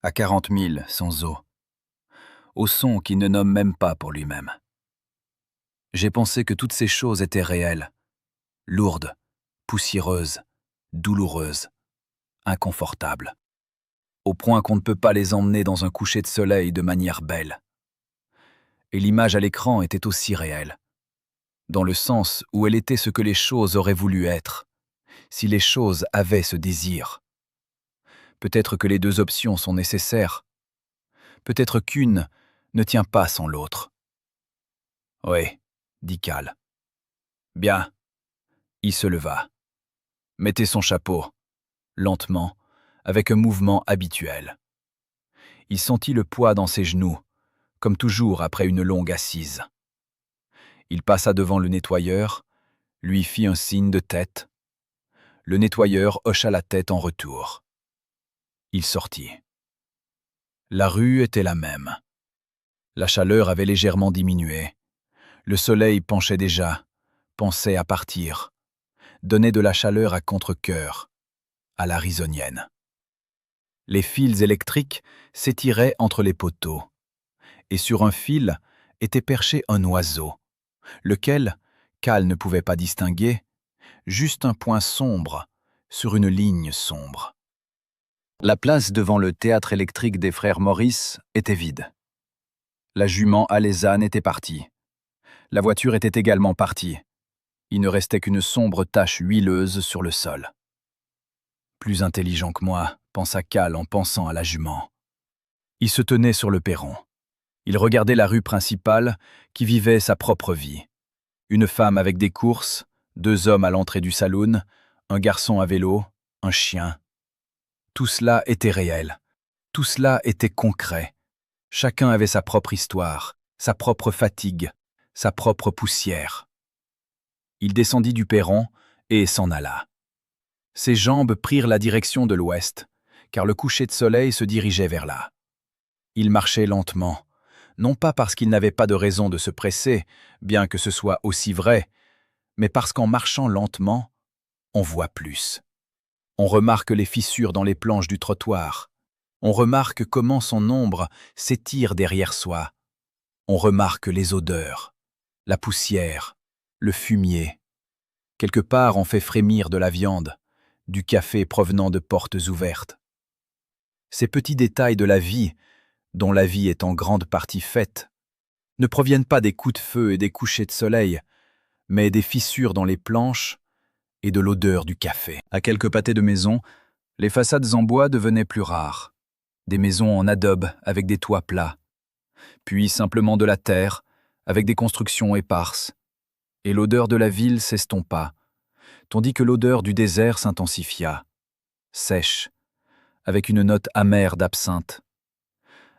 à 40 000 sans eau, au son qu'il ne nomme même pas pour lui-même. J'ai pensé que toutes ces choses étaient réelles, lourdes, poussiéreuses, douloureuses, inconfortables, au point qu'on ne peut pas les emmener dans un coucher de soleil de manière belle. Et l'image à l'écran était aussi réelle, dans le sens où elle était ce que les choses auraient voulu être, si les choses avaient ce désir. Peut-être que les 2 options sont nécessaires, peut-être qu'une ne tient pas sans l'autre. « Oui, » dit Kell. « Bien. » Il se leva. Mettez son chapeau, lentement, avec un mouvement habituel. Il sentit le poids dans ses genoux, comme toujours après une longue assise. Il passa devant le nettoyeur, lui fit un signe de tête. Le nettoyeur hocha la tête en retour. Il sortit. La rue était la même. La chaleur avait légèrement diminué. Le soleil penchait déjà, pensait à partir, donnait de la chaleur à contre-cœur, à l'arizonienne. Les fils électriques s'étiraient entre les poteaux, et sur un fil était perché un oiseau, lequel, Cal ne pouvait pas distinguer, juste un point sombre sur une ligne sombre. La place devant le théâtre électrique des frères Maurice était vide. La jument alezane était partie. La voiture était également partie. Il ne restait qu'une sombre tache huileuse sur le sol. Plus intelligent que moi, pensa Cal en pensant à la jument. Il se tenait sur le perron. Il regardait la rue principale qui vivait sa propre vie. Une femme avec des courses, 2 hommes à l'entrée du saloon, un garçon à vélo, un chien. Tout cela était réel. Tout cela était concret. Chacun avait sa propre histoire, sa propre fatigue, sa propre poussière. Il descendit du perron et s'en alla. Ses jambes prirent la direction de l'ouest, car le coucher de soleil se dirigeait vers là. Il marchait lentement, non pas parce qu'il n'avait pas de raison de se presser, bien que ce soit aussi vrai, mais parce qu'en marchant lentement, on voit plus. On remarque les fissures dans les planches du trottoir. On remarque comment son ombre s'étire derrière soi. On remarque les odeurs, la poussière, le fumier. Quelque part, on fait frémir de la viande, du café provenant de portes ouvertes. Ces petits détails de la vie, dont la vie est en grande partie faite, ne proviennent pas des coups de feu et des couchers de soleil, mais des fissures dans les planches et de l'odeur du café. À quelques pâtés de maisons, les façades en bois devenaient plus rares. Des maisons en adobe avec des toits plats, puis simplement de la terre avec des constructions éparses. Et l'odeur de la ville s'estompa, tandis que l'odeur du désert s'intensifia, sèche, avec une note amère d'absinthe,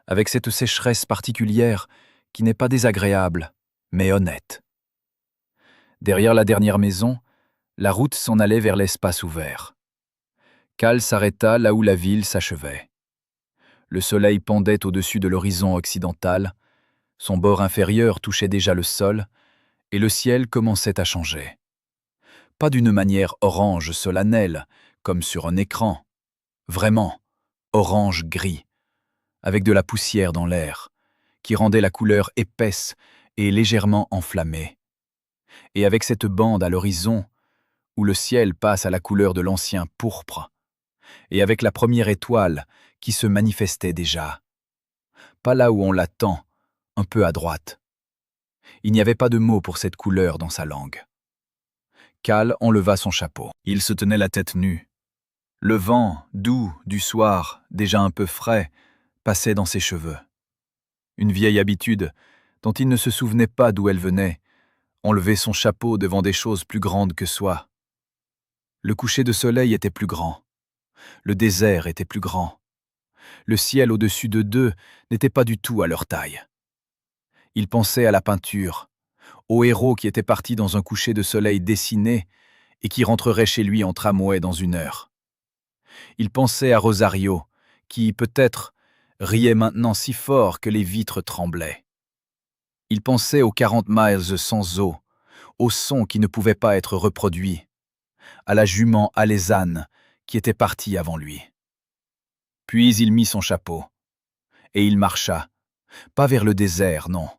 avec cette sécheresse particulière qui n'est pas désagréable, mais honnête. Derrière la dernière maison, la route s'en allait vers l'espace ouvert. Cal s'arrêta là où la ville s'achevait. Le soleil pendait au-dessus de l'horizon occidental, son bord inférieur touchait déjà le sol, et le ciel commençait à changer. Pas d'une manière orange solennelle, comme sur un écran. Vraiment, orange-gris, avec de la poussière dans l'air, qui rendait la couleur épaisse et légèrement enflammée. Et avec cette bande à l'horizon, où le ciel passe à la couleur de l'ancien pourpre, et avec la première étoile qui se manifestait déjà. Pas là où on l'attend, un peu à droite. Il n'y avait pas de mot pour cette couleur dans sa langue. Cal enleva son chapeau. Il se tenait la tête nue. Le vent, doux, du soir, déjà un peu frais, passait dans ses cheveux. Une vieille habitude, dont il ne se souvenait pas d'où elle venait, enlever son chapeau devant des choses plus grandes que soi. Le coucher de soleil était plus grand. Le désert était plus grand. Le ciel au-dessus de d'eux n'était pas du tout à leur taille. Il pensait à la peinture, au héros qui était parti dans un coucher de soleil dessiné et qui rentrerait chez lui en tramway dans 1 heure. Il pensait à Rosario, qui, peut-être, riait maintenant si fort que les vitres tremblaient. Il pensait aux 40 miles sans eau, au son qui ne pouvait pas être reproduit, à la jument alezane qui était partie avant lui. Puis il mit son chapeau, et il marcha, pas vers le désert, non.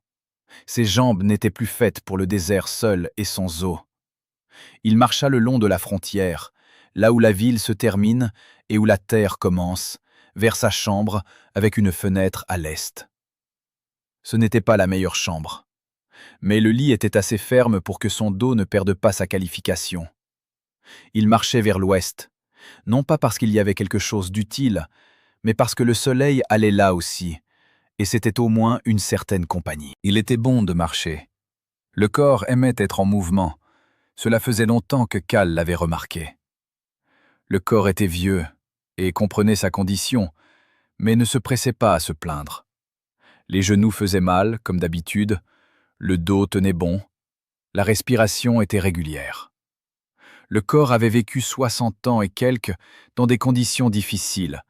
Ses jambes n'étaient plus faites pour le désert seul et sans eau. Il marcha le long de la frontière, là où la ville se termine et où la terre commence, vers sa chambre avec une fenêtre à l'est. Ce n'était pas la meilleure chambre, mais le lit était assez ferme pour que son dos ne perde pas sa qualification. Il marchait vers l'ouest, non pas parce qu'il y avait quelque chose d'utile, mais parce que le soleil allait là aussi, et c'était au moins une certaine compagnie. Il était bon de marcher. Le corps aimait être en mouvement. Cela faisait longtemps que Cal l'avait remarqué. Le corps était vieux et comprenait sa condition, mais ne se pressait pas à se plaindre. Les genoux faisaient mal, comme d'habitude, le dos tenait bon, la respiration était régulière. Le corps avait vécu 60 ans et quelques dans des conditions difficiles,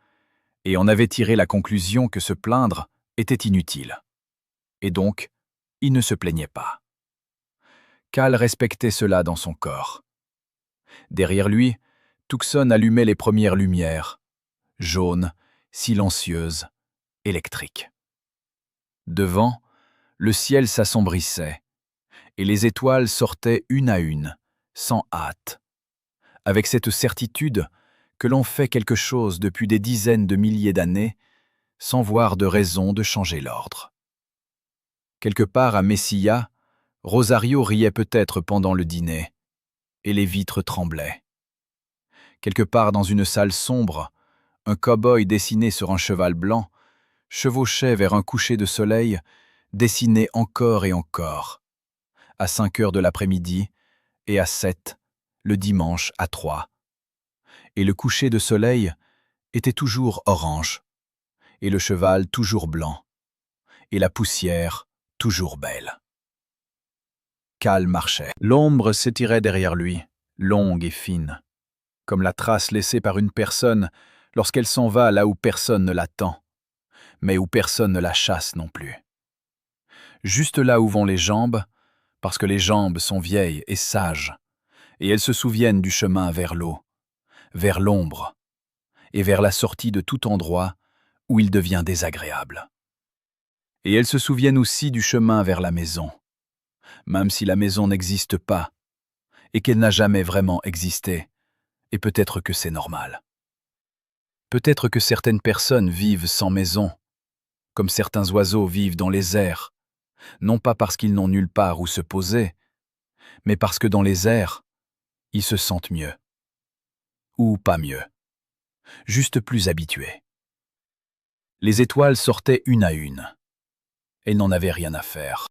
et on avait tiré la conclusion que se plaindre était inutile. Et donc, il ne se plaignait pas. Cal respectait cela dans son corps. Derrière lui, Tucson allumait les premières lumières, jaunes, silencieuses, électriques. Devant, le ciel s'assombrissait, et les étoiles sortaient une à une, sans hâte, avec cette certitude que l'on fait quelque chose depuis des dizaines de milliers d'années, sans voir de raison de changer l'ordre. Quelque part à Mesilla, Rosario riait peut-être pendant le dîner, et les vitres tremblaient. Quelque part dans une salle sombre, un cow-boy dessiné sur un cheval blanc chevauchait vers un coucher de soleil, dessiné encore et encore, à 5 heures de l'après-midi et à 7, le dimanche à 3. Et le coucher de soleil était toujours orange, et le cheval toujours blanc, et la poussière toujours belle. Cal marchait. L'ombre s'étirait derrière lui, longue et fine, comme la trace laissée par une personne lorsqu'elle s'en va là où personne ne l'attend, mais où personne ne la chasse non plus. Juste là où vont les jambes, parce que les jambes sont vieilles et sages, et elles se souviennent du chemin vers l'eau, vers l'ombre, et vers la sortie de tout endroit où il devient désagréable. Et elles se souviennent aussi du chemin vers la maison, même si la maison n'existe pas, et qu'elle n'a jamais vraiment existé, et peut-être que c'est normal. Peut-être que certaines personnes vivent sans maison, comme certains oiseaux vivent dans les airs, non pas parce qu'ils n'ont nulle part où se poser, mais parce que dans les airs, ils se sentent mieux. Ou pas mieux. Juste plus habitués. Les étoiles sortaient une à une. Elles n'en avaient rien à faire.